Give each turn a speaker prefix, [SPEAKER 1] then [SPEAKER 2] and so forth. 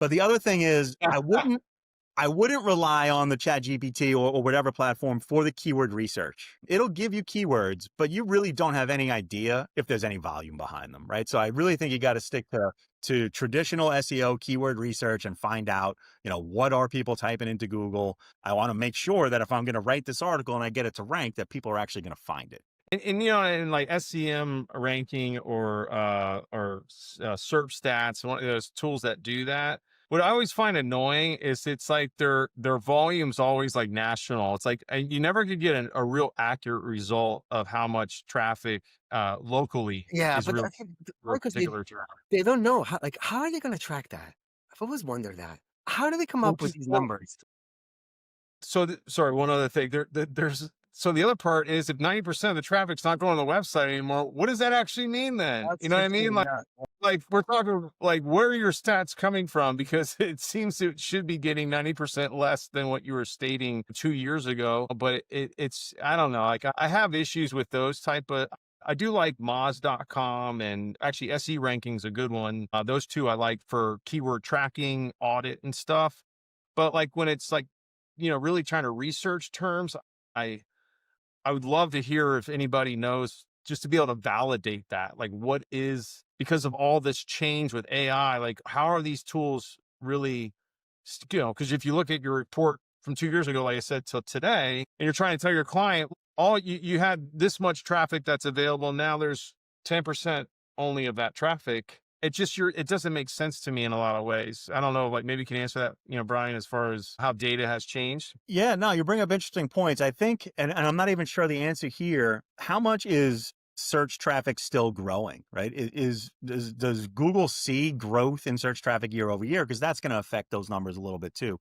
[SPEAKER 1] But the other thing is, I wouldn't rely on the chat GPT or whatever platform for the keyword research. It'll give you keywords, but you really don't have any idea if there's any volume behind them, right? So I really think you got to stick to traditional SEO keyword research and find out, what are people typing into Google? I want to make sure that if I'm going to write this article and I get it to rank, that people are actually going to find it.
[SPEAKER 2] In like SCM ranking or search stats, one of those tools that do that. What I always find annoying is it's like their volume's always like national. It's like you never could get a real accurate result of how much traffic locally
[SPEAKER 3] Yeah,
[SPEAKER 2] is
[SPEAKER 3] but
[SPEAKER 2] real
[SPEAKER 3] I think
[SPEAKER 2] for a
[SPEAKER 3] because
[SPEAKER 2] particular term.
[SPEAKER 3] they don't know how are they gonna track that? I've always wondered that. How do they come
[SPEAKER 2] Well,
[SPEAKER 3] up with
[SPEAKER 2] 'cause-
[SPEAKER 3] these
[SPEAKER 2] well,
[SPEAKER 3] numbers?
[SPEAKER 2] sorry, one other thing. There's so the other part is if 90% of the traffic's not going to the website anymore, what does that actually mean then? You
[SPEAKER 3] That's
[SPEAKER 2] know what
[SPEAKER 3] the
[SPEAKER 2] I mean?
[SPEAKER 3] thing, yeah.
[SPEAKER 2] Like we're talking like where are your stats coming from? Because it seems it should be getting 90% less than what you were stating 2 years ago. But it's I don't know. Like I have issues with those type of I do like Moz.com and actually SE ranking's a good one. Those two I like for keyword tracking, audit and stuff. But like when it's like, really trying to research terms, I I would love to hear if anybody knows just to be able to validate that. Like, what is because of all this change with AI, like, how are these tools really, because if you look at your report from 2 years ago, like I said, till today, and you're trying to tell your client, all you had this much traffic that's available. Now there's 10% only of that traffic. It doesn't make sense to me in a lot of ways. I don't know, like maybe you can answer that, Brian, as far as how data has changed.
[SPEAKER 1] Yeah, no, you bring up interesting points. I think, and I'm not even sure the answer here, how much is search traffic still growing, right? Does Google see growth in search traffic year over year? Because that's going to affect those numbers a little bit too.